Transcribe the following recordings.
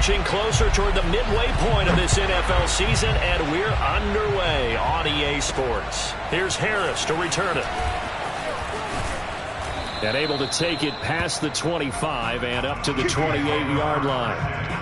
Inching closer toward the midway point of this NFL season, and we're underway on EA Sports. Here's Harris to return it. And able to take it past the 25 and up to the 28-yard line.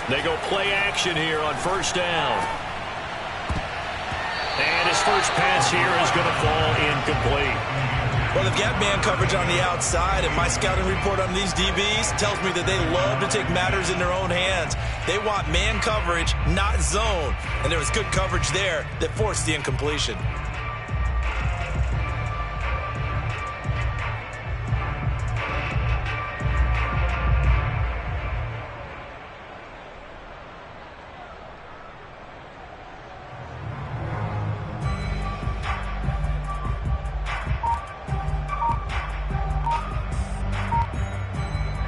They go play action here on first down. And his first pass here is going to fall incomplete. Well, they've got man coverage on the outside, and my scouting report on these DBs tells me that they love to take matters in their own hands. They want man coverage, not zone. And there was good coverage there that forced the incompletion.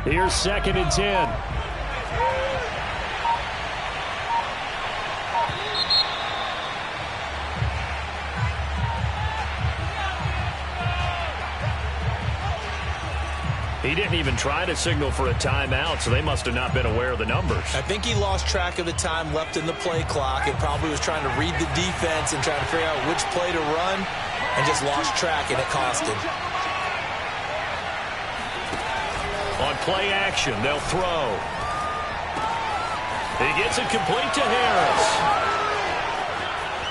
Here's 2nd and 10. He didn't even try to signal for a timeout, so they must have not been aware of the numbers. I think he lost track of the time left in the play clock and probably was trying to read the defense and trying to figure out which play to run and just lost track, and it cost him. On play action, they'll throw. He gets it complete to Harris.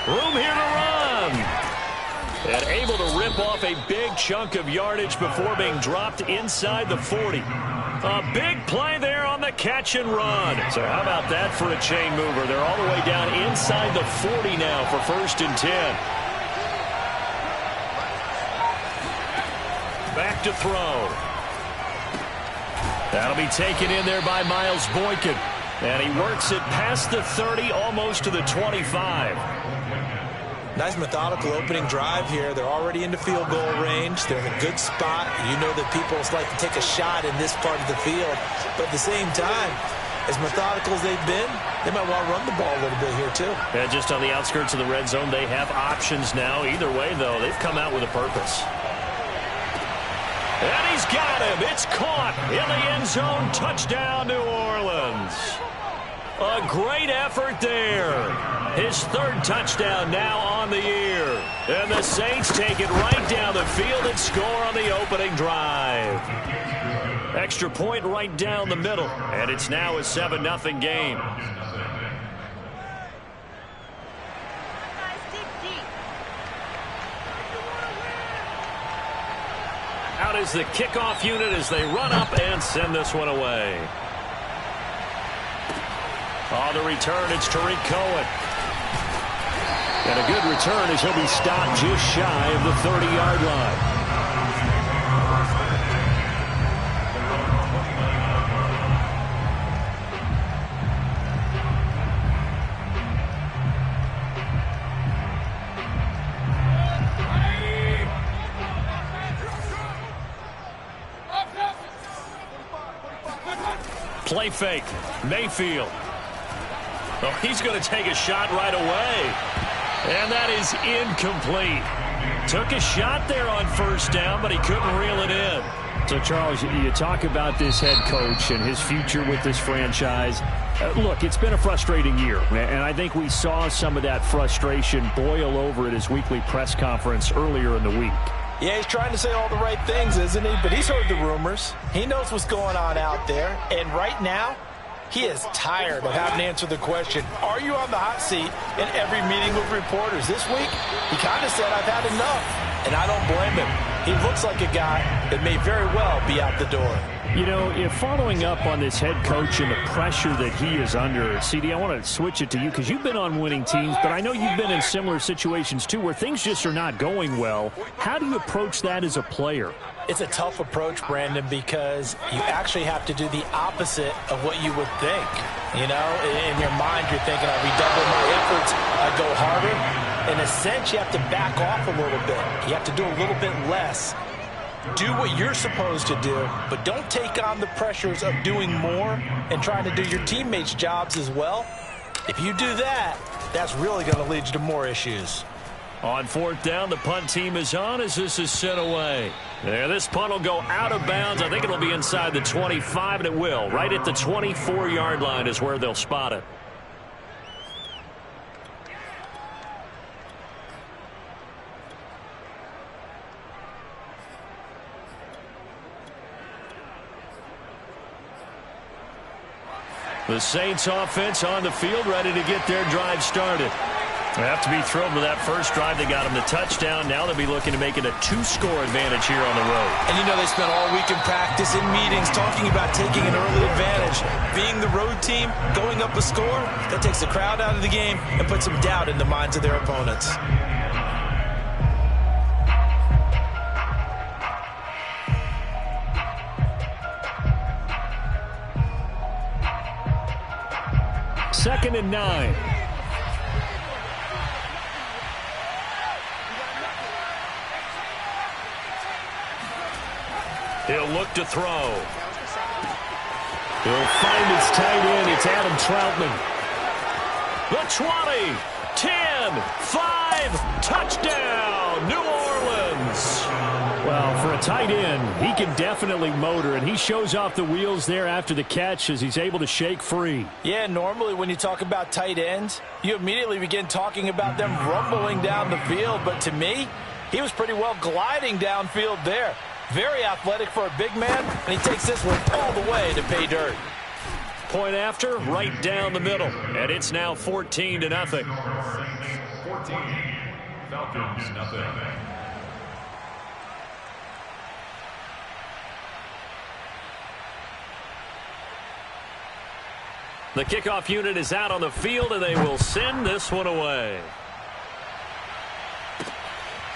Room here to run. And able to rip off a big chunk of yardage before being dropped inside the 40. A big play there on the catch and run. So how about that for a chain mover? They're all the way down inside the 40 now for 1st and 10. Back to throw. That'll be taken in there by Miles Boykin. And he works it past the 30, almost to the 25. Nice methodical opening drive here. They're already into field goal range. They're in a good spot. You know that people like to take a shot in this part of the field. But at the same time, as methodical as they've been, they might want to run the ball a little bit here too. And just on the outskirts of the red zone, they have options now. Either way, though, they've come out with a purpose. And he's got him. It's caught in the end zone. Touchdown, New Orleans. A great effort there. His 3rd touchdown now on the year. And the Saints take it right down the field and score on the opening drive. Extra point right down the middle. And it's now a 7-0 game. Out is the kickoff unit as they run up and send this one away. On the return, it's Tariq Cohen. And a good return as he'll be stopped just shy of the 30-yard line. Play fake. Mayfield. Oh, he's going to take a shot right away. And that is incomplete. Took a shot there on first down, but he couldn't reel it in. So, Charles, you talk about this head coach and his future with this franchise. Look, it's been a frustrating year, and I think we saw some of that frustration boil over at his weekly press conference earlier in the week. Yeah, he's trying to say all the right things, isn't he? But he's heard the rumors. He knows what's going on out there. And right now, he is tired of having to answer the question, are you on the hot seat in every meeting with reporters? This week, he kind of said, I've had enough. And I don't blame him. He looks like a guy that may very well be out the door. You know, if following up on this head coach and the pressure that he is under, CD, I want to switch it to you because you've been on winning teams, but I know you've been in similar situations too where things just are not going well. How do you approach that as a player? It's a tough approach, Brandon, because you actually have to do the opposite of what you would think. You know, in your mind, you're thinking, I'll redouble my efforts In a sense, you have to back off a little bit. You have to do a little bit less. Do what you're supposed to do, but don't take on the pressures of doing more and trying to do your teammates' jobs as well. If you do that, that's really going to lead you to more issues. On fourth down, the punt team is on as this is sent away. There, this punt will go out of bounds. I think it'll be inside the 25, and it will. Right at the 24-yard line is where they'll spot it. The Saints offense on the field, ready to get their drive started. They have to be thrilled with that first drive. They got them the touchdown. Now they'll be looking to make it a 2-score advantage here on the road. And you know, they spent all week in practice, in meetings, talking about taking an early advantage. Being the road team, going up a score, that takes the crowd out of the game and puts some doubt in the minds of their opponents. Second and 9. He'll look to throw. He'll find his tight end. It's Adam Troutman. The 20, 10, 5, touchdown, New Orleans. Well, for a tight end, he can definitely motor, and he shows off the wheels there after the catch as he's able to shake free. Yeah, normally when you talk about tight ends, you immediately begin talking about them rumbling down the field. But to me, he was pretty well gliding downfield there. Very athletic for a big man, and he takes this one all the way to pay dirt. Point after, right down the middle, and it's now 14-0. 14, Falcons, nothing. The kickoff unit is out on the field, and they will send this one away.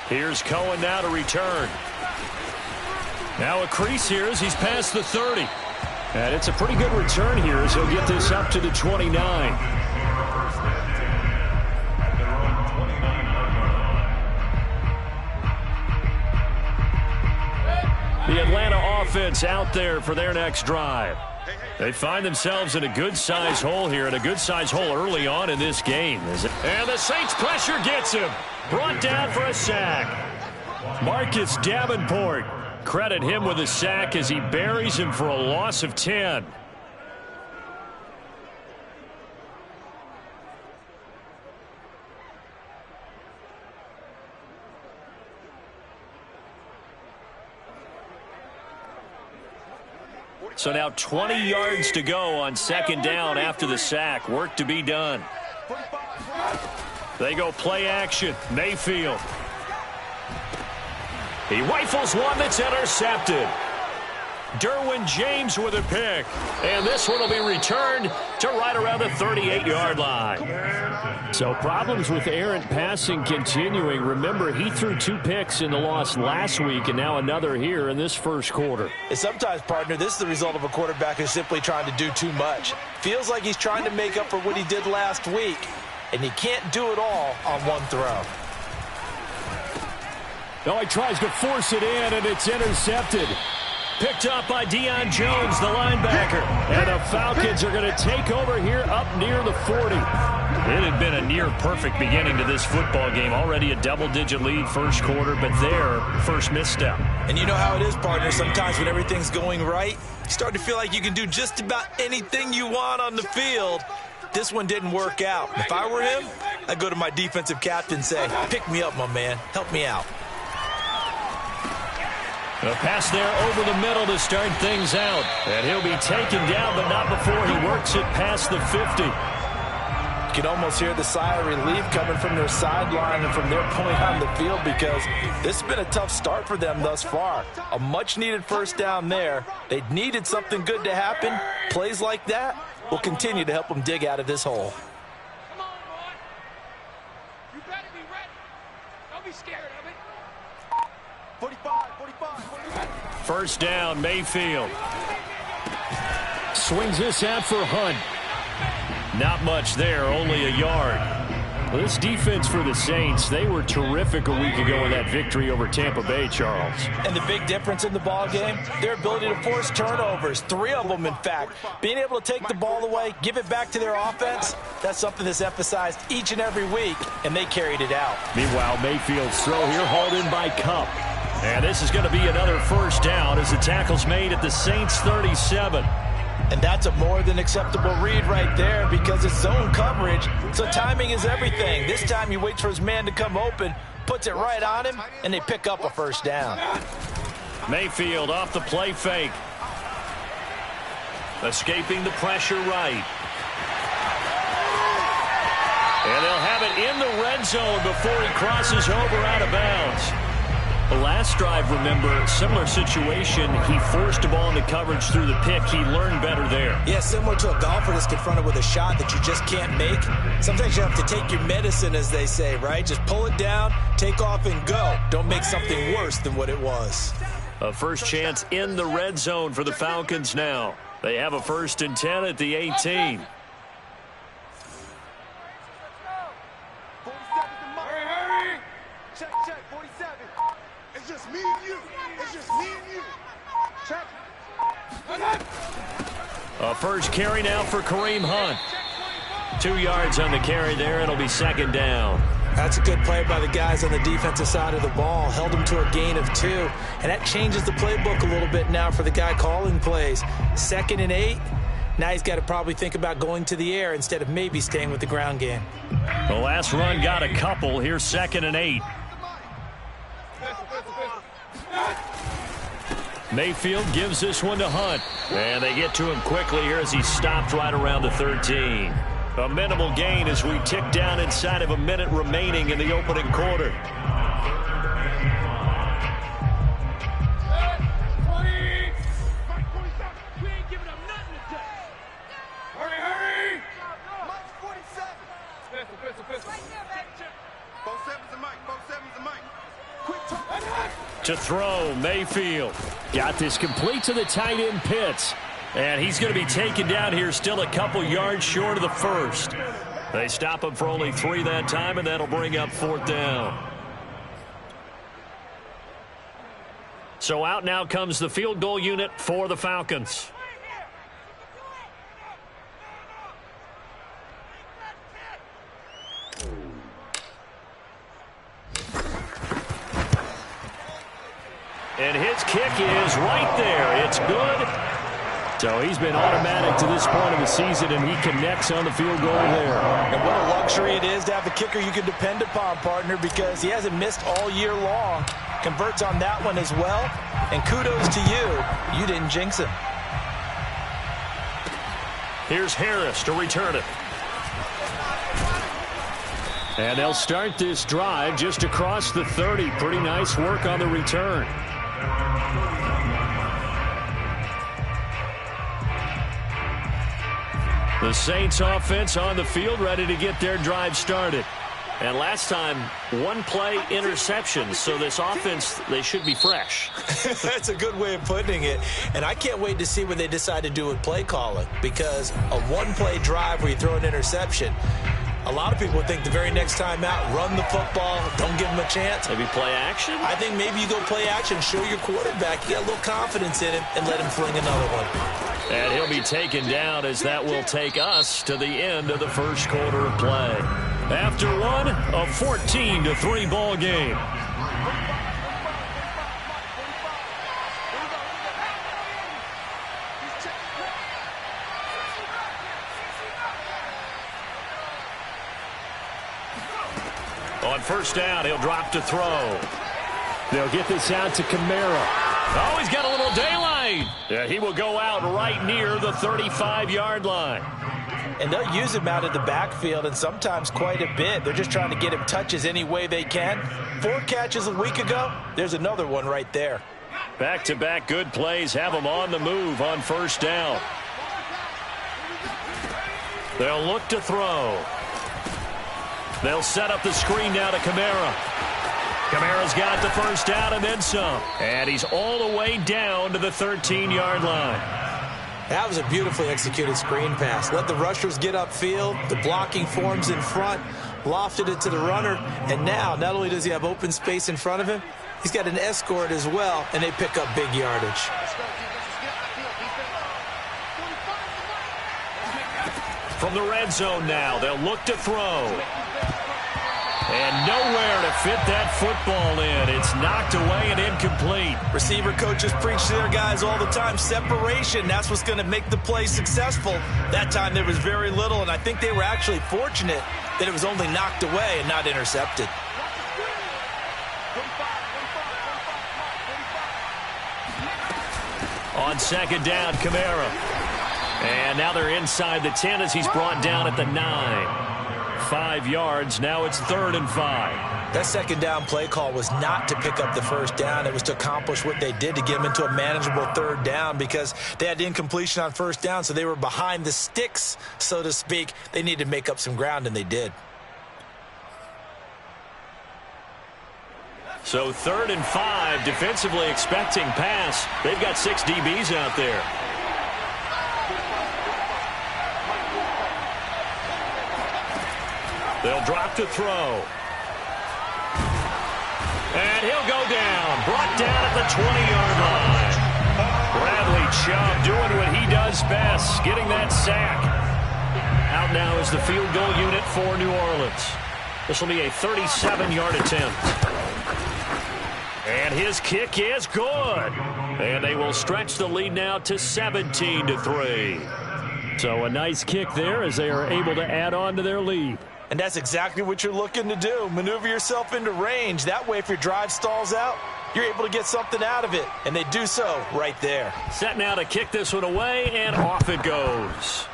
Here's Cohen now to return. Now a crease here as he's past the 30. And it's a pretty good return here as he'll get this up to the 29. The Atlanta offense out there for their next drive. They find themselves in a good-size hole here, and a good-size hole early on in this game. And the Saints pressure gets him. Brought down for a sack. Marcus Davenport. Credit him with a sack as he buries him for a loss of 10. So now 20 yards to go on second down after the sack. Work to be done. They go play action. Mayfield. He rifles one that's intercepted. Derwin James with a pick. And this one will be returned to right around the 38-yard line. So problems with errant passing continuing. Remember, he threw 2 picks in the loss last week and now another here in this first quarter. And sometimes, partner, this is the result of a quarterback who's simply trying to do too much. Feels like he's trying to make up for what he did last week, and he can't do it all on one throw. Oh, he tries to force it in, and it's intercepted. Picked up by Deion Jones, the linebacker. And the Falcons are going to take over here up near the 40. It had been a near-perfect beginning to this football game. Already a double-digit lead first quarter, but their first misstep. And you know how it is, partner. Sometimes when everything's going right, you start to feel like you can do just about anything you want on the field. This one didn't work out. If I were him, I'd go to my defensive captain and say, pick me up, my man. Help me out. A pass there over the middle to start things out. And he'll be taken down, but not before he works it past the 50. You can almost hear the sigh of relief coming from their sideline and from their point on the field, because this has been a tough start for them thus far. A much-needed first down there. They needed something good to happen. Plays like that will continue to help them dig out of this hole. Come on, boy. You better be ready. Don't be scared of it. 45. First down, Mayfield. Swings this out for Hunt. Not much there, only a yard. Well, this defense for the Saints, they were terrific a week ago in that victory over Tampa Bay, Charles. And the big difference in the ball game, their ability to force turnovers, 3 of them, in fact. Being able to take the ball away, give it back to their offense, that's something that's emphasized each and every week, and they carried it out. Meanwhile, Mayfield's throw here hauled in by Cup. And this is going to be another first down as the tackle's made at the Saints' 37. And that's a more than acceptable read right there because it's zone coverage, so timing is everything. This time he waits for his man to come open, puts it right on him, and they pick up a first down. Mayfield off the play fake. Escaping the pressure right. And they'll have it in the red zone before he crosses over out of bounds. The last drive, remember, similar situation. He forced the ball into coverage through the pick. He learned better there. Yeah, similar to a golfer that's confronted with a shot that you just can't make. Sometimes you have to take your medicine, as they say, right? Just pull it down, take off, and go. Don't make something worse than what it was. A first chance in the red zone for the Falcons now. They have a 1st and 10 at the 18. A first carry now for Kareem Hunt. 2 yards on the carry there. It'll be 2nd down. That's a good play by the guys on the defensive side of the ball. Held them to a gain of 2. And that changes the playbook a little bit now for the guy calling plays. 2nd and 8. Now he's got to probably think about going to the air instead of maybe staying with the ground game. The last run got a couple. Here's 2nd and 8. Mayfield gives this one to Hunt. And they get to him quickly here as he stopped right around the 13. A minimal gain as we tick down inside of a minute remaining in the opening quarter. To throw, Mayfield. Got this complete to the tight end Pitts. And he's going to be taken down here still a couple yards short of the first. They stop him for only 3 that time, and that'll bring up 4th down. So out now comes the field goal unit for the Falcons. And his kick is right there. It's good. So he's been automatic to this point of the season, and he connects on the field goal there. And what a luxury it is to have a kicker you can depend upon, partner, because he hasn't missed all year long. Converts on that one as well. And kudos to you. You didn't jinx him. Here's Harris to return it. And they'll start this drive just across the 30. Pretty nice work on the return. The Saints offense on the field ready to get their drive started. And last time, 1 play interception. So this offense, they should be fresh. That's a good way of putting it. And I can't wait to see what they decide to do with play calling. Because a 1-play drive where you throw an interception, a lot of people would think the very next time out, run the football, don't give him a chance. Maybe play action? I think maybe you go play action, show your quarterback, you got a little confidence in him, and let him fling another one. And he'll be taken down as that will take us to the end of the first quarter of play. After one, a 14-3 ball game. On first down, he'll drop to throw. They'll get this out to Kamara. Oh, he's got a little daylight. Yeah, he will go out right near the 35-yard line. And they'll use him out of the backfield, and sometimes quite a bit. They're just trying to get him touches any way they can. 4 catches a week ago. There's another one right there. Back-to-back good plays have him on the move on first down. They'll look to throw. They'll set up the screen now to Kamara. Kamara's got the first down and then some. And he's all the way down to the 13-yard line. That was a beautifully executed screen pass. Let the rushers get upfield. The blocking forms in front. lofted it to the runner, and now not only does he have open space in front of him, he's got an escort as well, and they pick up big yardage. From the red zone now, they'll look to throw. And nowhere to fit that football in. It's knocked away and incomplete. Receiver coaches preach to their guys all the time. Separation, that's what's going to make the play successful. That time there was very little, and I think they were actually fortunate that it was only knocked away and not intercepted. On second down, Kamara. And now they're inside the 10 as he's brought down at the 9. 5 yards. Now it's 3rd and 5. That second down play call was not to pick up the first down. It was to accomplish what they did to get them into a manageable 3rd down because they had incompletion on first down, so they were behind the sticks, so to speak. They needed to make up some ground, and they did. So 3rd and 5, defensively expecting pass. They've got 6 DBs out there. They'll drop to throw. And he'll go down. Brought down at the 20-yard line. Bradley Chubb doing what he does best, getting that sack. Out now is the field goal unit for New Orleans. This will be a 37-yard attempt. And his kick is good. And they will stretch the lead now to 17-3. So a nice kick there as they are able to add on to their lead. And that's exactly what you're looking to do. Maneuver yourself into range. That way, if your drive stalls out, you're able to get something out of it. And they do so right there. Set now to kick this one away, and off it goes.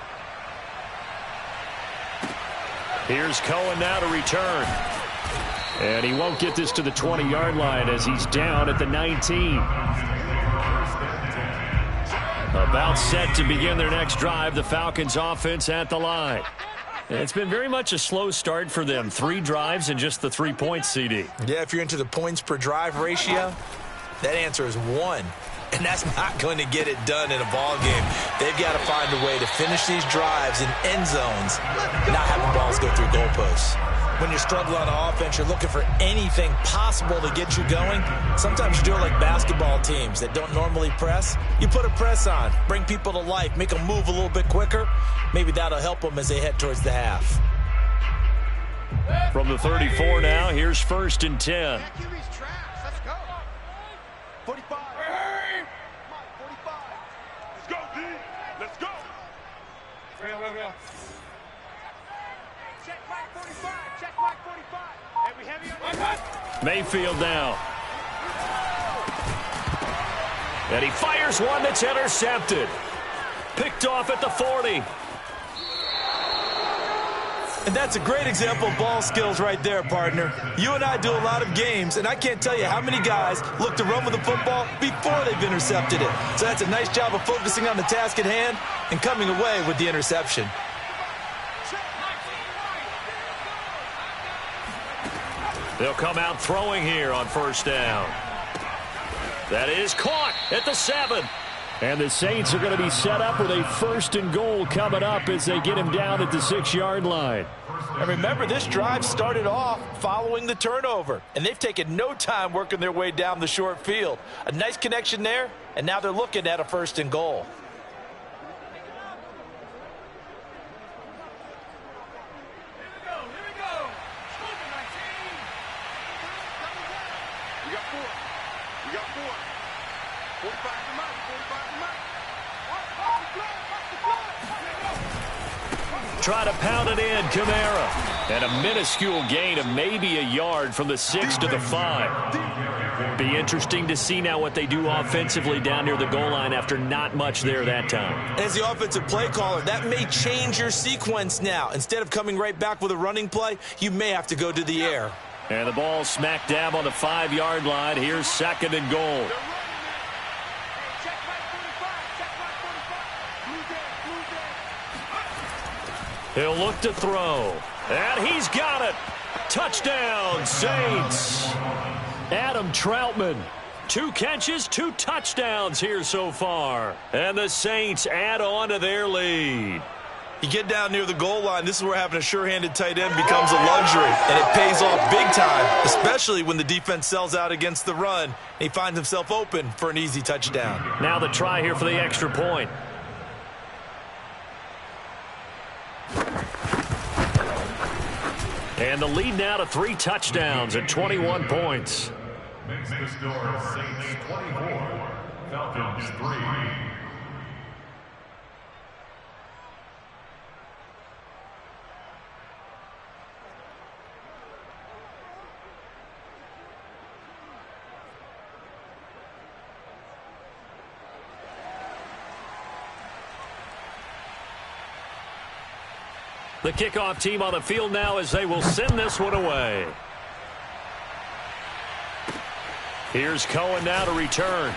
Here's Cohen now to return. And he won't get this to the 20-yard line as he's down at the 19. About set to begin their next drive, the Falcons offense at the line. It's been very much a slow start for them. 3 drives and just the 3 points, CD. Yeah, if you're into the points per drive ratio, that answer is 1. And that's not going to get it done in a ball game. They've got to find a way to finish these drives in end zones, not having balls go through goalposts. When you're struggling on offense, you're looking for anything possible to get you going. Sometimes you do it like basketball teams that don't normally press. You put a press on, bring people to life, make them move a little bit quicker. Maybe that'll help them as they head towards the half. From the 34 now, here's 1st and 10. Let's go. 45. 45. Let's go, D. Let's go. Check Mike 45. Check Mike 45. And we heavy on that. Mayfield now. And he fires one that's intercepted. Picked off at the 40. And that's a great example of ball skills right there, partner. You and I do a lot of games, and I can't tell you how many guys look to run with the football before they've intercepted it. So that's a nice job of focusing on the task at hand and coming away with the interception. They'll come out throwing here on 1st down. That is caught at the 7. And the Saints are going to be set up with a 1st and goal coming up as they get him down at the 6-yard line. And remember, this drive started off following the turnover, and they've taken no time working their way down the short field. A nice connection there, and now they're looking at a 1st and goal. Try to pound it in, Kamara. And a minuscule gain of maybe a yard from the 6 to the 5. Be interesting to see now what they do offensively down near the goal line after not much there that time. As the offensive play caller, that may change your sequence now. Instead of coming right back with a running play, you may have to go to the air. And the ball smack dab on the 5-yard line. Here's 2nd and goal. He'll look to throw. And he's got it. Touchdown, Saints. Adam Troutman. 2 catches, 2 touchdowns here so far. And the Saints add on to their lead. You get down near the goal line, this is where having a sure-handed tight end becomes a luxury, and it pays off big time, especially when the defense sells out against the run, and he finds himself open for an easy touchdown. Now the try here for the extra point. And the lead now to 3 touchdowns at 21 points. Makes the score Saints 24, Falcons 3. The kickoff team on the field now as they will send this one away. Here's Cohen now to return.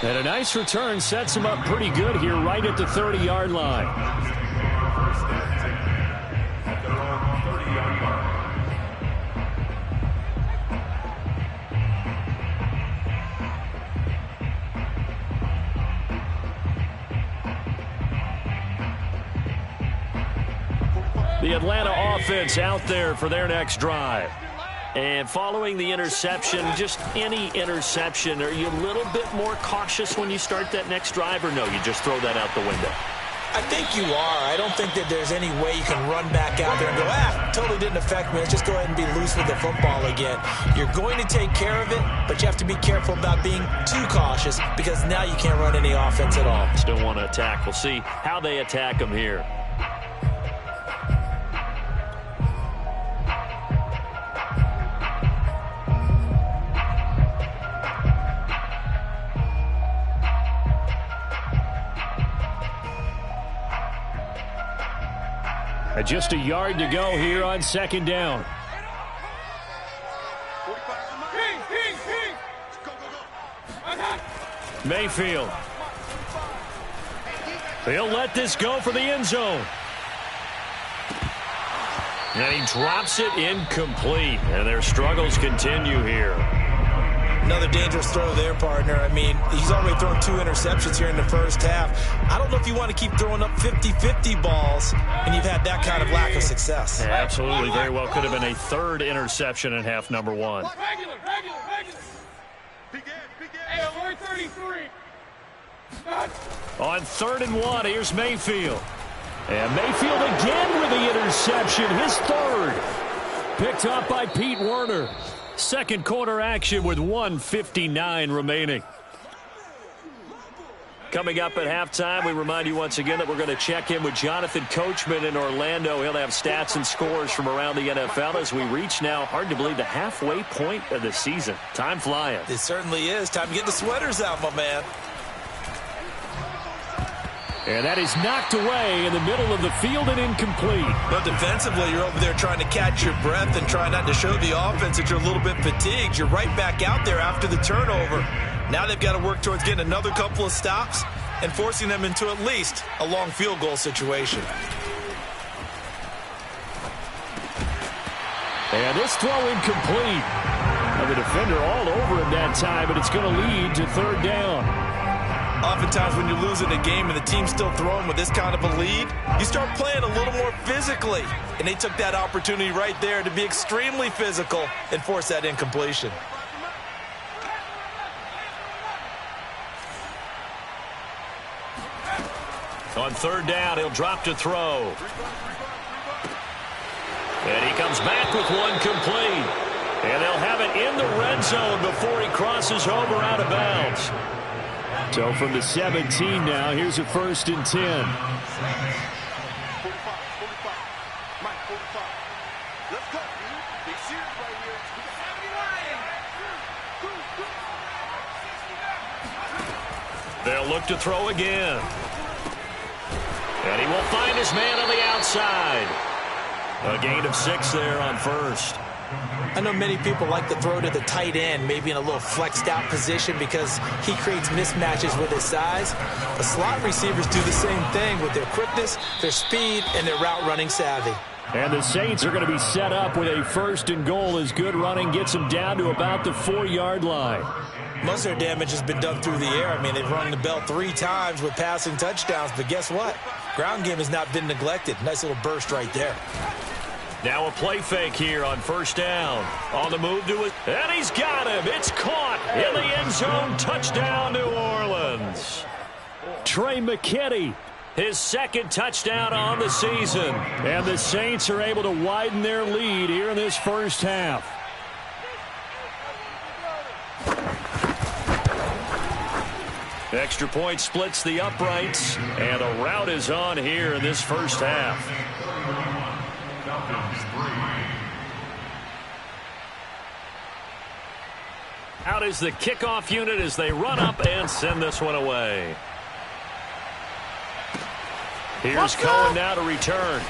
And a nice return sets him up pretty good here right at the 30-yard line. The Atlanta offense out there for their next drive. And following the interception, just any interception, are you a little bit more cautious when you start that next drive, or no, you just throw that out the window? I think you are. I don't think that there's any way you can run back out there and go, totally didn't affect me. Let's just go ahead and be loose with the football again. You're going to take care of it, but you have to be careful about being too cautious because now you can't run any offense at all. Still want to attack. We'll see how they attack them here. Just a yard to go here on second down. Mayfield. They'll let this go for the end zone. And he drops it incomplete. And their struggles continue here. Another dangerous throw there, partner. I mean, he's already thrown 2 interceptions here in the first half. I don't know if you want to keep throwing up 50-50 balls, and you've had that kind of lack of success. Yeah, absolutely. Very well could have been a 3rd interception in half number 1. Regular. Hey, alert 33. On 3rd and 1, here's Mayfield. And Mayfield again with the interception, his 3rd. Picked up by Pete Werner. Second quarter action with 1:59 remaining. Coming up at halftime, we remind you once again that we're going to check in with Jonathan Coachman in Orlando. He'll have stats and scores from around the NFL as we reach now, hard to believe, the halfway point of the season. Time flying. It certainly is. Time to get the sweaters out, my man. And that is knocked away in the middle of the field and incomplete. But defensively, you're over there trying to catch your breath and try not to show the offense that you're a little bit fatigued. You're right back out there after the turnover. Now they've got to work towards getting another couple of stops and forcing them into at least a long field goal situation. And this throw incomplete. And the defender all over him that time, but it's going to lead to 3rd down. Oftentimes when you're losing a game and the team's still throwing with this kind of a lead, you start playing a little more physically. And they took that opportunity right there to be extremely physical and force that incompletion. On 3rd down, he'll drop to throw. And he comes back with one complete. And they'll have it in the red zone before he crosses over out of bounds. So from the 17 now, here's a 1st and 10. They'll look to throw again. And he will find his man on the outside. A gain of 6 there on 1st. I know many people like to throw to the tight end, maybe in a little flexed out position because he creates mismatches with his size. The slot receivers do the same thing with their quickness, their speed, and their route running savvy. And the Saints are going to be set up with a 1st and goal as good running gets them down to about the 4-yard line. Most of their damage has been done through the air. I mean, they've rung the bell 3 times with passing touchdowns, but guess what? Ground game has not been neglected. Nice little burst right there. Now a play fake here on first down. On the move to it, and he's got him. It's caught in the end zone. Touchdown, New Orleans. Trey McKinney, his second touchdown on the season. And the Saints are able to widen their lead here in this first half. Extra point splits the uprights, and a rout is on here in this first half. Out is the kickoff unit as they run up and send this one away. Here's Cohen now to return.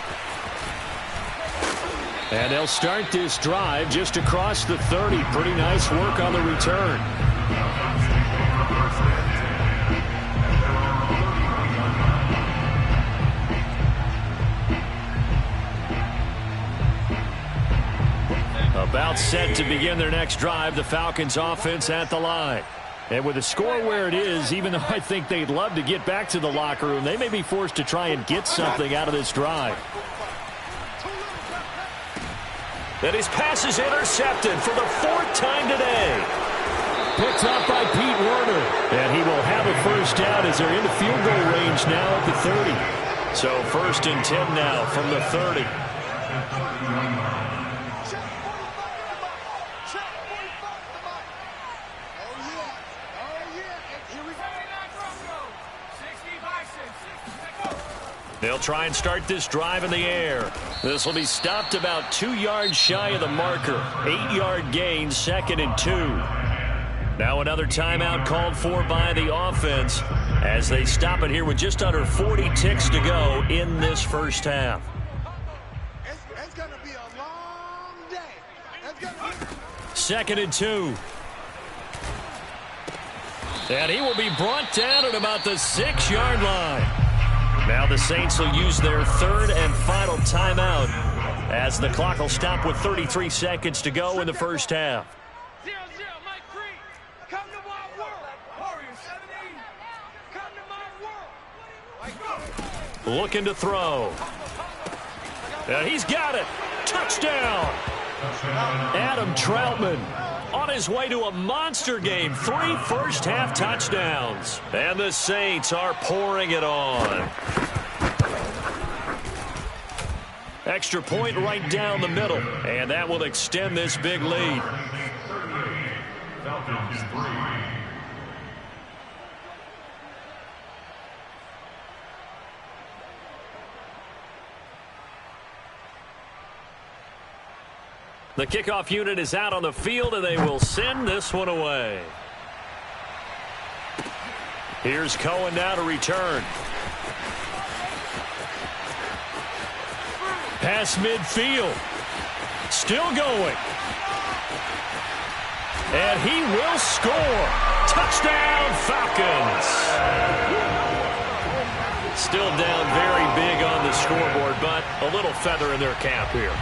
And they'll start this drive just across the 30. Pretty nice work on the return. About set to begin their next drive, the Falcons offense at the line. And with the score where it is, even though I think they'd love to get back to the locker room, they may be forced to try and get something out of this drive. And his pass is intercepted for the 4th time today. Picked up by Pete Werner. And he will have a first down as they're into field goal range now at the 30. So 1st and 10 now from the 30. They'll try and start this drive in the air. This will be stopped about 2 yards shy of the marker. 8-yard gain, 2nd and 2. Now another timeout called for by the offense as they stop it here with just under 40 ticks to go in this first half. It's going to be a long day. 2nd and 2. And he will be brought down at about the 6-yard line. Now the Saints will use their 3rd and final timeout as the clock will stop with 33 seconds to go in the first half. 0-0, Mike Green. Come to my world. Warrior 17. Come to my world. Looking to throw. And he's got it. Touchdown. Adam Troutman on his way to a monster game. 3 first-half touchdowns. And the Saints are pouring it on. Extra point right down the middle. And that will extend this big lead. Falcons 3. The kickoff unit is out on the field, and they will send this one away. Here's Cohen now to return. Pass midfield. Still going. And he will score. Touchdown, Falcons. Still down very big on the scoreboard, but a little feather in their cap here.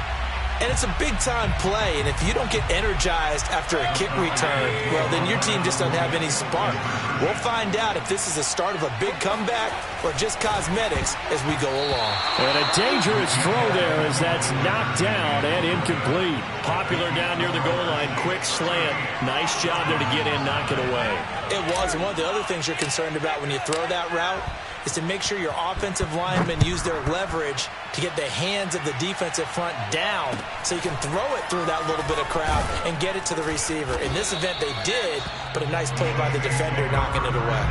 And it's a big-time play, and if you don't get energized after a kick return, well, then your team just doesn't have any spark. We'll find out if this is the start of a big comeback or just cosmetics as we go along. And a dangerous throw there as that's knocked down and incomplete. Popular down near the goal line, quick slant. Nice job there to get in, knock it away. It was, and one of the other things you're concerned about when you throw that route is to make sure your offensive linemen use their leverage to get the hands of the defensive front down so you can throw it through that little bit of crowd and get it to the receiver. In this event, they did, but a nice play by the defender knocking it away.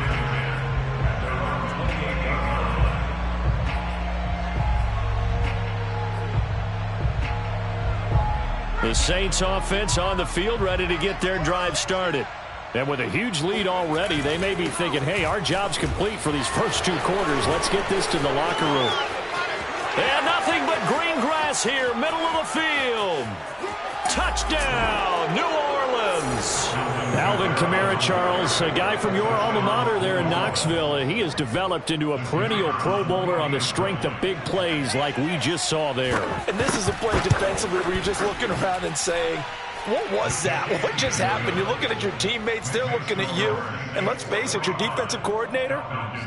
The Saints offense on the field ready to get their drive started. And with a huge lead already, they may be thinking, hey, our job's complete for these first 2 quarters. Let's get this to the locker room. And nothing but green grass here, middle of the field. Touchdown, New Orleans. Alvin Kamara, Charles, a guy from your alma mater there in Knoxville. He has developed into a perennial Pro Bowler on the strength of big plays like we just saw there. And this is a play defensively where you're just looking around and saying, What was that? What just happened? You're looking at your teammates, they're looking at you. And let's face it, your defensive coordinator,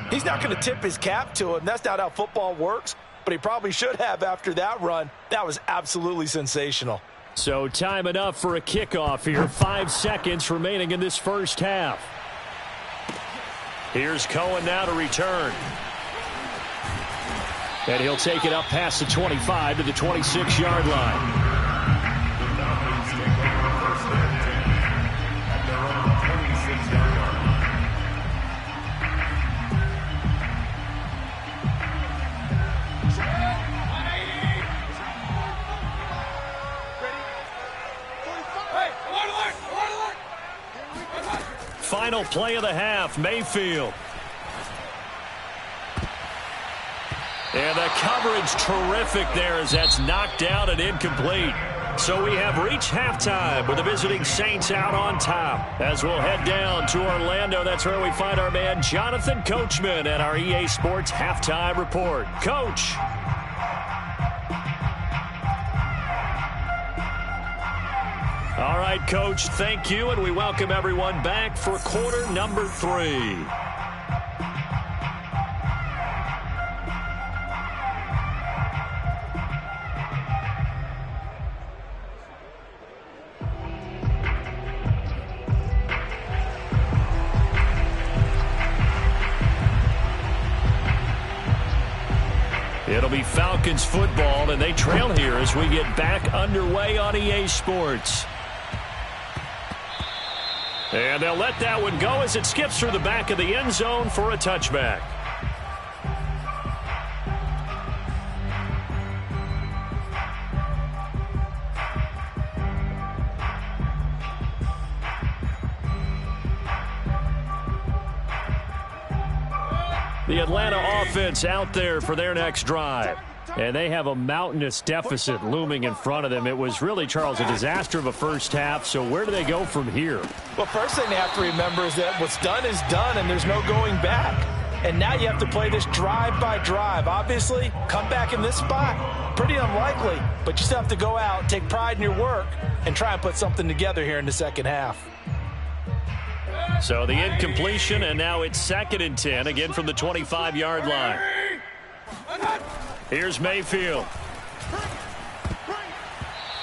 he's not going to tip his cap to him. That's not how football works, but he probably should have after that run. That was absolutely sensational. So time enough for a kickoff here. 5 seconds remaining in this first half. Here's Cohen now to return. And he'll take it up past the 25 to the 26-yard line. Final play of the half, Mayfield. And the coverage terrific there as that's knocked down and incomplete. So we have reached halftime with the visiting Saints out on top. As we'll head down to Orlando, that's where we find our man Jonathan Coachman at our EA Sports Halftime Report. Coach. All right, Coach, thank you, and we welcome everyone back for quarter number 3. It'll be Falcons football, and they trail here as we get back underway on EA Sports. And they'll let that one go as it skips through the back of the end zone for a touchback. The Atlanta offense out there for their next drive. And they have a mountainous deficit looming in front of them. It was really, Charles, a disaster of a first half. So where do they go from here? Well, first thing they have to remember is that what's done is done, and there's no going back. And now you have to play this drive by drive. Obviously, come back in this spot. Pretty unlikely, but you still have to go out, take pride in your work, and try and put something together here in the second half. So the incompletion, and now it's 2nd and 10, again from the 25-yard line. Here's Mayfield.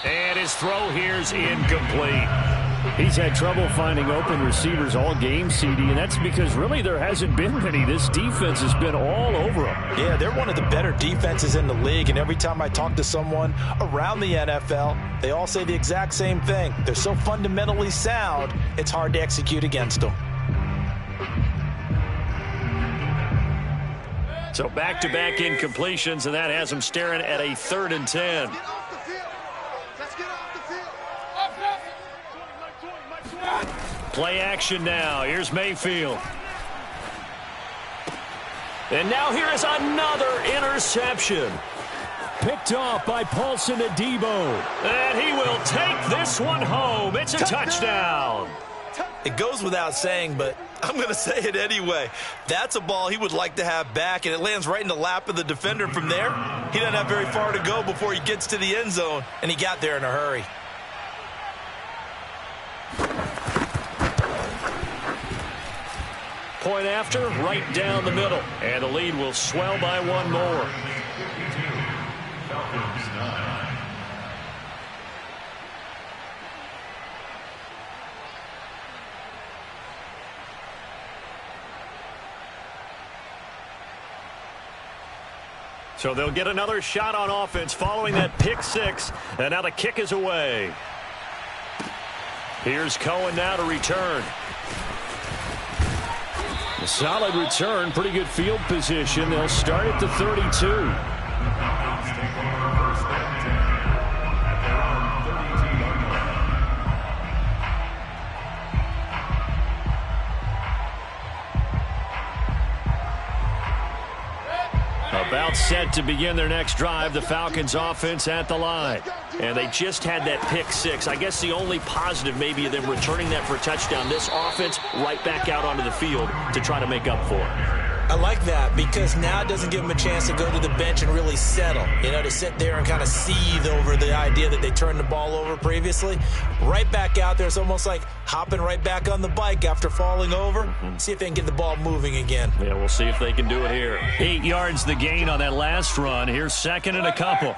And his throw here's incomplete. He's had trouble finding open receivers all game, CD, and that's because really there hasn't been many. This defense has been all over them. Yeah, they're one of the better defenses in the league, and every time I talk to someone around the NFL, they all say the exact same thing. They're so fundamentally sound, it's hard to execute against them. So back-to-back incompletions, and that has them staring at a 3rd and 10. Play action now. Here's Mayfield. And now here is another interception. Picked off by Paulson Adebo. And he will take this one home. It's a touchdown. It goes without saying, but I'm going to say it anyway. That's a ball he would like to have back, and it lands right in the lap of the defender. From there, he doesn't have very far to go before he gets to the end zone, and he got there in a hurry. Point after, right down the middle. And the lead will swell by one more. So they'll get another shot on offense following that pick 6. And now the kick is away. Here's Cohen now to return. A solid return, pretty good field position. They'll start at the 32. About set to begin their next drive, the Falcons offense at the line. And they just had that pick 6. I guess the only positive maybe of them returning that for a touchdown. This offense right back out onto the field to try to make up for it. I like that because now it doesn't give them a chance to go to the bench and really settle, to sit there and kind of seethe over the idea that they turned the ball over previously. Right back out there. It's almost like hopping right back on the bike after falling over. See if they can get the ball moving again. Yeah, we'll see if they can do it here. 8 yards the gain on that last run. Here's second and a couple.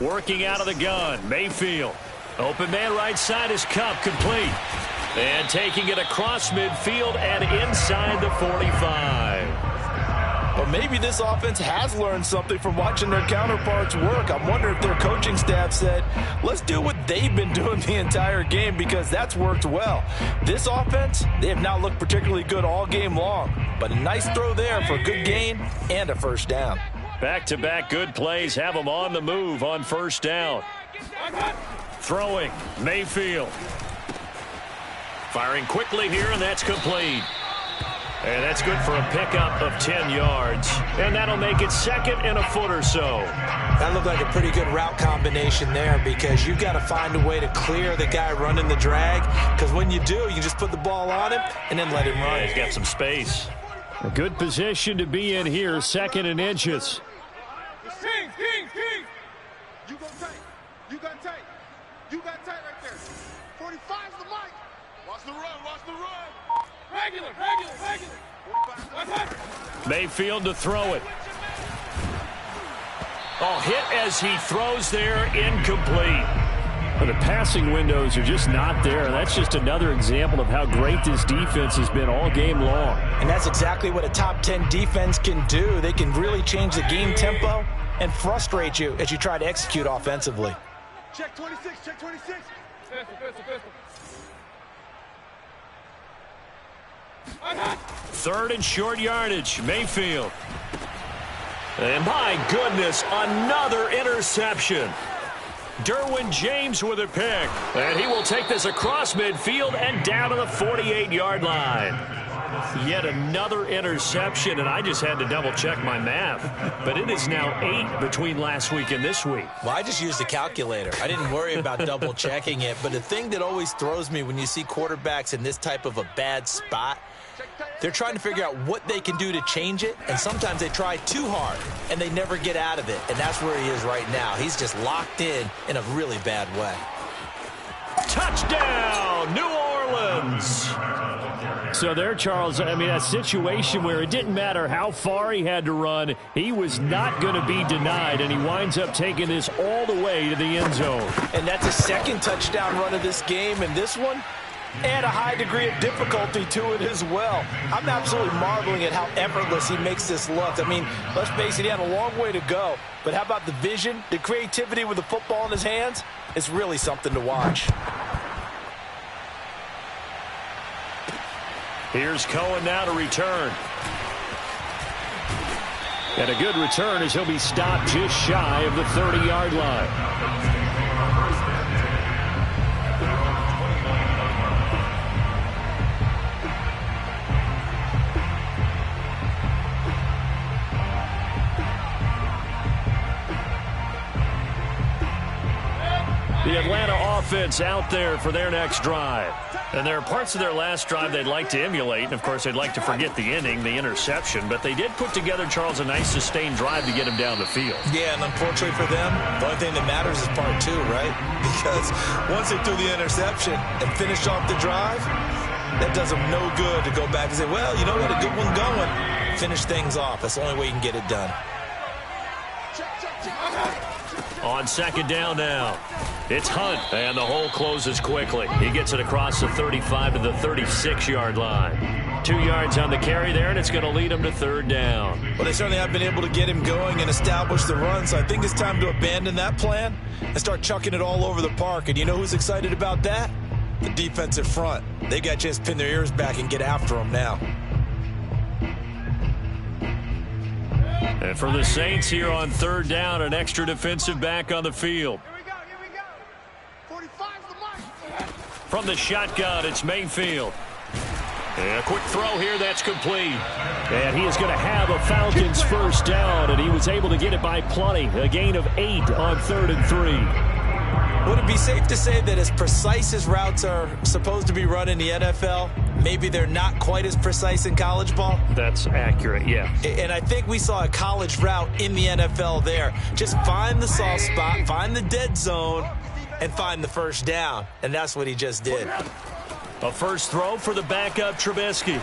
Working out of the gun, Mayfield. Open man right side is Cup, complete. And taking it across midfield and inside the 45. But maybe this offense has learned something from watching their counterparts work. I'm wondering if their coaching staff said, let's do what they've been doing the entire game because that's worked well. This offense, they have not looked particularly good all game long. But a nice throw there for a good gain and a first down. Back-to-back good plays have them on the move on first down. Throwing, Mayfield. Firing quickly here, and that's complete. And that's good for a pickup of 10 yards. And that'll make it second and a foot or so. That looked like a pretty good route combination there because you've got to find a way to clear the guy running the drag. Because when you do, you just put the ball on him and then let him run. Yeah, he's got some space. A good position to be in here, second and inches. King. You go tight. You got tight. You got tight right there. 45's the mic. Watch the run. Regular. Mayfield to throw it. Oh, hit as he throws there, incomplete. Well, the passing windows are just not there. That's just another example of how great this defense has been all game long. And that's exactly what a top 10 defense can do. They can really change the game tempo and frustrate you as you try to execute offensively. Check 26. Pistol. Third and short yardage, Mayfield. And my goodness, another interception. Derwin James with a pick. And he will take this across midfield and down to the 48-yard line. Yet another interception, and I just had to double-check my math. But it is now 8 between last week and this week. Well, I just used a calculator. I didn't worry about double-checking it. But the thing that always throws me when you see quarterbacks in this type of a bad spot, they're trying to figure out what they can do to change it, and sometimes they try too hard, and they never get out of it. And that's where he is right now. He's just locked in a really bad way. Touchdown, New Orleans. So there, Charles, I mean, a situation where it didn't matter how far he had to run, he was not going to be denied, and he winds up taking this all the way to the end zone. And that's a second touchdown run of this game, and this one, add a high degree of difficulty to it as well. I'm absolutely marveling at how effortless he makes this look. I mean, let's face it, he had a long way to go. But how about the vision, the creativity with the football in his hands? It's really something to watch. Here's Cohen now to return. And a good return as he'll be stopped just shy of the 30-yard line. The Atlanta offense out there for their next drive. And there are parts of their last drive they'd like to emulate. And, of course, they'd like to forget the inning, the interception. But they did put together, Charles, a nice sustained drive to get him down the field. Yeah, and unfortunately for them, the only thing that matters is part 2, right? Because once they threw the interception and finished off the drive, that does them no good to go back and say, well, you know what, a good one going. Finish things off. That's the only way you can get it done. On second down now, it's Hunt, and the hole closes quickly. He gets it across the 35 to the 36-yard line. 2 yards on the carry there, and it's going to lead him to third down. Well, they certainly have been able to get him going and establish the run, so I think it's time to abandon that plan and start chucking it all over the park. And you know who's excited about that? The defensive front. They got a chance to pin their ears back and get after him now. And for the Saints here on third down, an extra defensive back on the field. Here we go. 45's the mark. From the shotgun, it's Mayfield. And a quick throw here that's complete. And he is going to have a Falcons first down, and he was able to get it by plenty. A gain of 8 on 3rd and 3. Would it be safe to say that as precise as routes are supposed to be run in the NFL, maybe they're not quite as precise in college ball? That's accurate, yeah. And I think we saw a college route in the NFL there. Just find the soft spot, find the dead zone, and find the first down. And that's what he just did. A first throw for the backup Trubisky.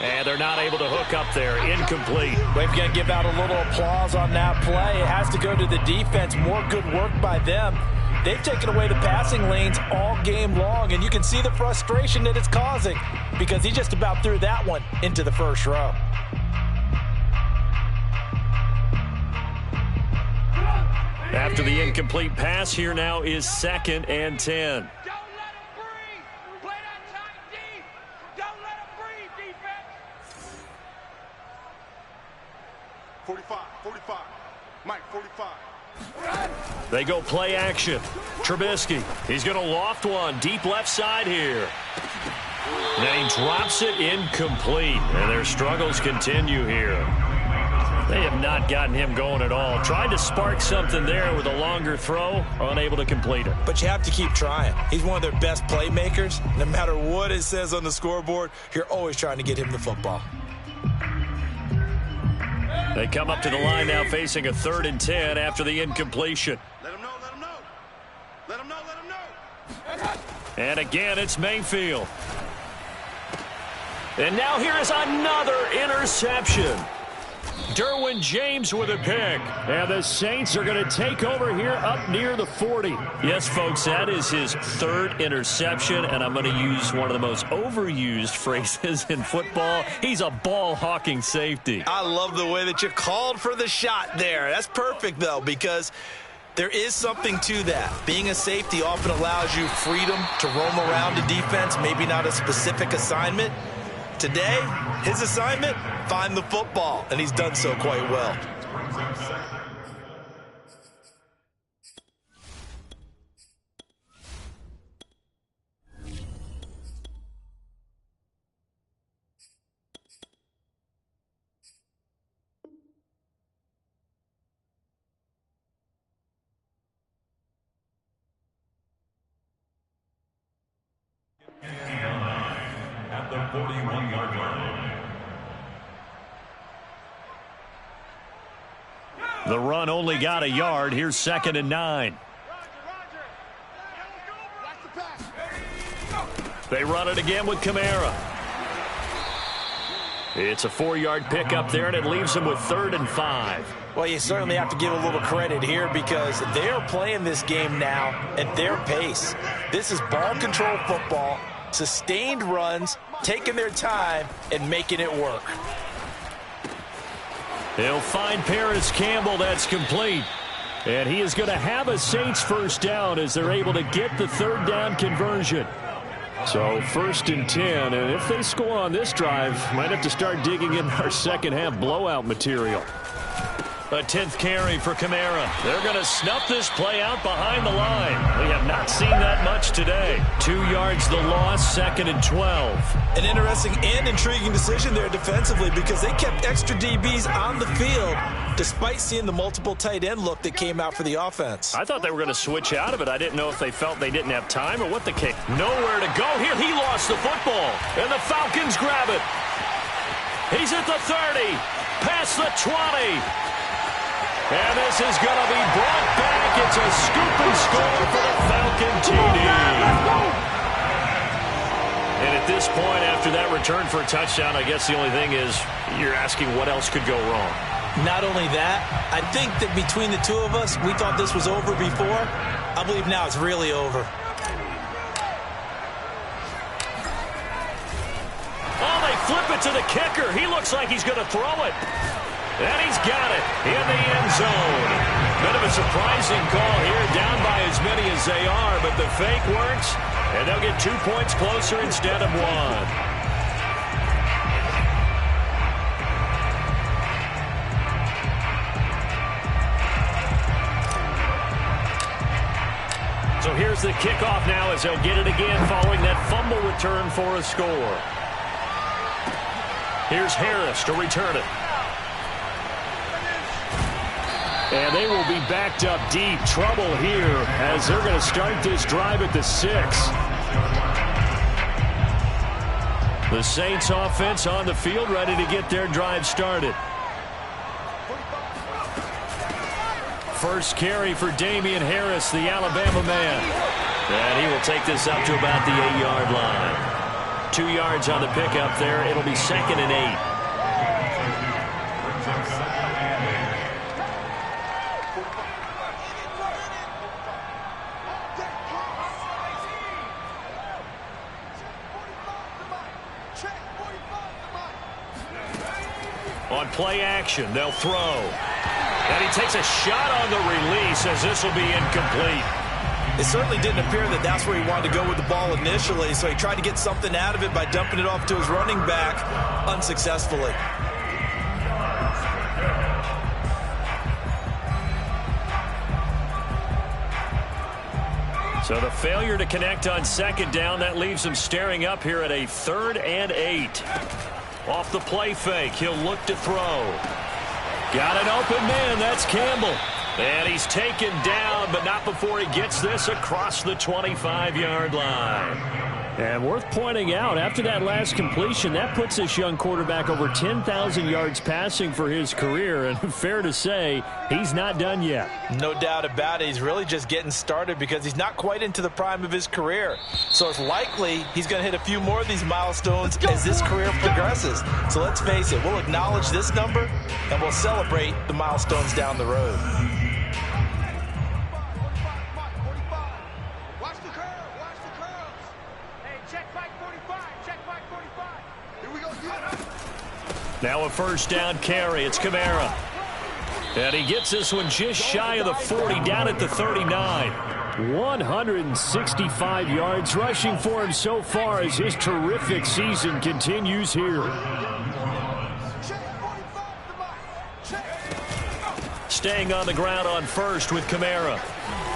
And they're not able to hook up there. Incomplete. We've got to give out a little applause on that play. It has to go to the defense. More good work by them. They've taken away the passing lanes all game long, and you can see the frustration that it's causing because he just about threw that one into the first row. After the incomplete pass, here now is 2nd and 10. 45. Mike, 45. They go play action. Trubisky, he's going to loft one deep left side here. Then he drops it incomplete, and their struggles continue here. They have not gotten him going at all. Tried to spark something there with a longer throw, unable to complete it. But you have to keep trying. He's one of their best playmakers. No matter what it says on the scoreboard, you're always trying to get him the football. They come up to the line now facing a 3rd and 10 after the incompletion. Let him know. And again, it's Mayfield. And now here is another interception. Derwin James with a pick. And the Saints are going to take over here up near the 40. Yes, folks, that is his 3rd interception, and I'm going to use one of the most overused phrases in football. He's a ball-hawking safety. I love the way that you called for the shot there. That's perfect, though, because there is something to that. Being a safety often allows you freedom to roam around the defense, maybe not a specific assignment. Today, his assignment, find the football, and he's done so quite well. At the 41-yard line. The run only got a yard. Here's 2nd and 9. They run it again with Kamara. It's a 4-yard pickup there, and it leaves them with 3rd and 5. Well, you certainly have to give a little credit here because they are playing this game now at their pace. This is ball control football, sustained runs, taking their time, and making it work. They'll find Paris Campbell. That's complete. And he is going to have a Saints first down as they're able to get the 3rd down conversion. So 1st and 10, and if they score on this drive, might have to start digging in our second half blowout material. A 10th carry for Kamara. They're going to snuff this play out behind the line. We have not seen that much today. 2 yards the loss, 2nd and 12. An interesting and intriguing decision there defensively because they kept extra DBs on the field despite seeing the multiple tight end look that came out for the offense. I thought they were going to switch out of it. I didn't know if they felt they didn't have time or what the case. Nowhere to go here. He lost the football, and the Falcons grab it. He's at the 30, past the 20. And this is going to be brought back. It's a scoop and score for the Falcon TD. And at this point, after that return for a touchdown, I guess the only thing is you're asking what else could go wrong. Not only that, I think that between the two of us, we thought this was over before. I believe now it's really over. Oh, they flip it to the kicker. He looks like he's going to throw it. And he's got it in the end zone. Bit of a surprising call here, down by as many as they are, but the fake works, and they'll get 2 points closer instead of 1. So here's the kickoff now as they'll get it again following that fumble return for a score. Here's Harris to return it. And they will be backed up deep. Trouble here as they're going to start this drive at the 6. The Saints offense on the field ready to get their drive started. First carry for Damian Harris, the Alabama man. And he will take this up to about the 8-yard line. 2 yards on the pickup there. It'll be 2nd and 8. On play action, they'll throw. And he takes a shot on the release as this will be incomplete. It certainly didn't appear that that's where he wanted to go with the ball initially, so he tried to get something out of it by dumping it off to his running back unsuccessfully. So the failure to connect on 2nd down, that leaves him staring up here at a 3rd and 8. Off the play fake, he'll look to throw. Got an open man, that's Campbell. And he's taken down, but not before he gets this across the 25-yard line. And worth pointing out, after that last completion, that puts this young quarterback over 10,000 yards passing for his career. And fair to say, he's not done yet. No doubt about it. He's really just getting started because he's not quite into the prime of his career. So it's likely he's going to hit a few more of these milestones as this career progresses. So let's face it, we'll acknowledge this number and we'll celebrate the milestones down the road. Now a first down carry. It's Kamara. And he gets this one just shy of the 40, down at the 39. 165 yards rushing for him so far as his terrific season continues here. Staying on the ground on first with Kamara.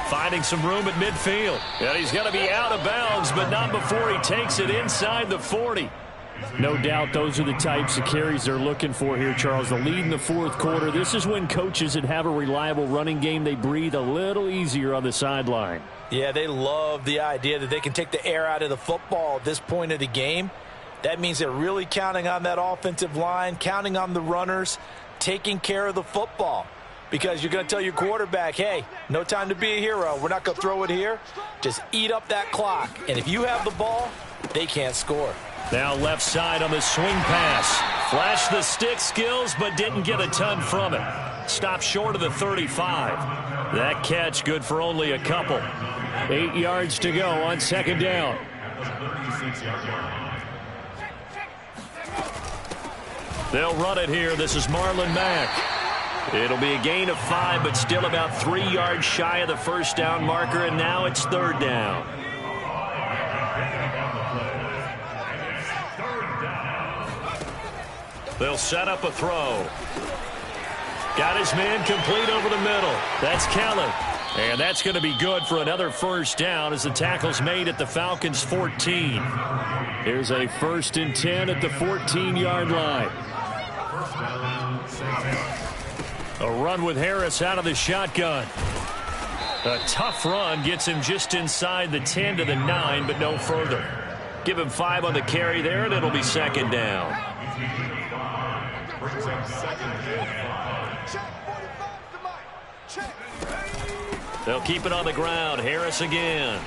Finding some room at midfield. And he's going to be out of bounds, but not before he takes it inside the 40. No doubt those are the types of carries they're looking for here, Charles. The lead in the 4th quarter. This is when coaches that have a reliable running game, they breathe a little easier on the sideline. Yeah, they love the idea that they can take the air out of the football at this point of the game. That means they're really counting on that offensive line, counting on the runners, taking care of the football. Because you're going to tell your quarterback, hey, no time to be a hero. We're not going to throw it here. Just eat up that clock. And if you have the ball, they can't score. Now left side on the swing pass. Flashed the stick skills, but didn't get a ton from it. Stopped short of the 35. That catch good for only a couple. 8 yards to go on 2nd down. They'll run it here. This is Marlon Mack. It'll be a gain of 5, but still about 3 yards shy of the first down marker, and now it's 3rd down. They'll set up a throw. Got his man complete over the middle. That's Kelly. And that's going to be good for another first down as the tackle's made at the Falcons' 14. Here's a 1st and 10 at the 14-yard line. A run with Harris out of the shotgun. A tough run gets him just inside the 10 to the 9, but no further. Give him 5 on the carry there, and it'll be 2nd down. They'll keep it on the ground. Harris again.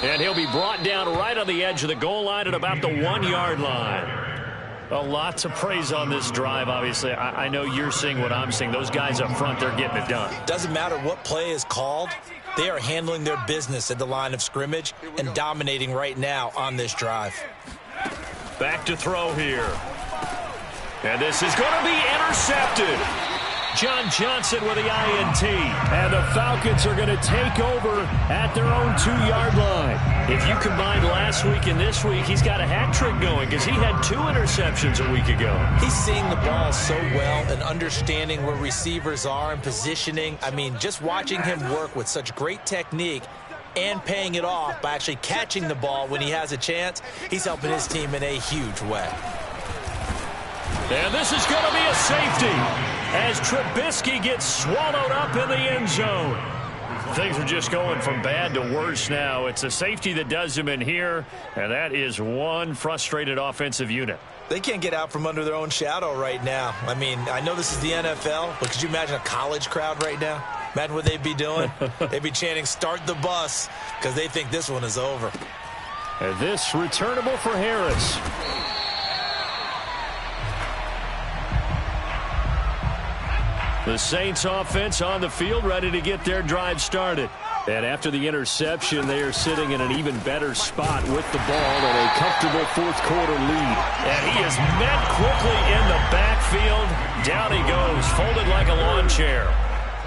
And he'll be brought down right on the edge of the goal line at about the 1-yard line. A lot to praise on this drive, obviously. I know you're seeing what I'm seeing. Those guys up front, they're getting it done. Doesn't matter what play is called. They are handling their business at the line of scrimmage and dominating right now on this drive. Back to throw here. And this is going to be intercepted. John Johnson with the INT. And the Falcons are going to take over at their own 2-yard line. If you combine last week and this week, he's got a hat trick going because he had 2 interceptions a week ago. He's seeing the ball so well and understanding where receivers are and positioning. I mean, just watching him work with such great technique and paying it off by actually catching the ball when he has a chance, he's helping his team in a huge way. And this is going to be a safety as Trubisky gets swallowed up in the end zone. Things are just going from bad to worse now. It's a safety that does him in here, and that is one frustrated offensive unit. They can't get out from under their own shadow right now. I mean, I know this is the NFL, but could you imagine a college crowd right now? Imagine what they'd be doing. They'd be chanting, "Start the bus," because they think this one is over. And this returnable for Harris. The Saints offense on the field, ready to get their drive started. And after the interception, they are sitting in an even better spot with the ball and a comfortable fourth-quarter lead. And he is met quickly in the backfield. Down he goes, folded like a lawn chair.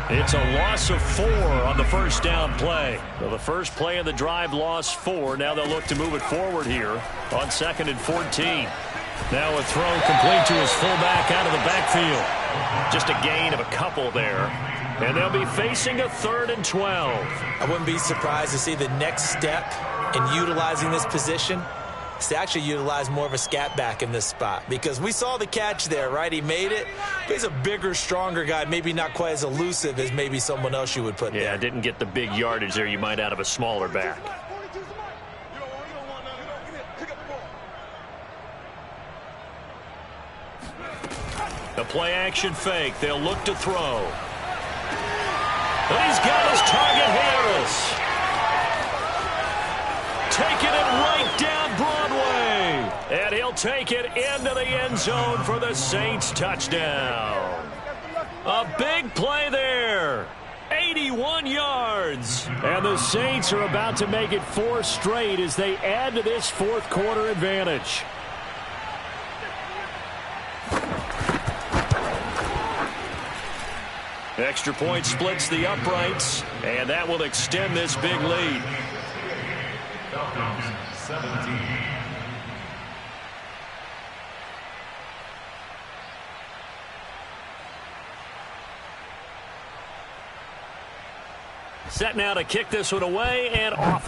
It's a loss of 4 on the first down play. So the first play of the drive lost 4. Now they'll look to move it forward here on 2nd and 14. Now a throw complete to his fullback out of the backfield. Just a gain of a couple there. And they'll be facing a 3rd and 12. I wouldn't be surprised to see the next step in utilizing this position is to actually utilize more of a scat back in this spot. Because we saw the catch there, right? He made it. But he's a bigger, stronger guy, maybe not quite as elusive as maybe someone else you would put there. Yeah, didn't get the big yardage there you might out of a smaller back. The play-action fake. They'll look to throw. And he's got his target, Harris. Taking it right down Broadway. And he'll take it into the end zone for the Saints touchdown. A big play there. 81 yards. And the Saints are about to make it 4 straight as they add to this fourth-quarter advantage. Extra point splits the uprights, and that will extend this big lead. Falcons 17. Set now to kick this one away and off.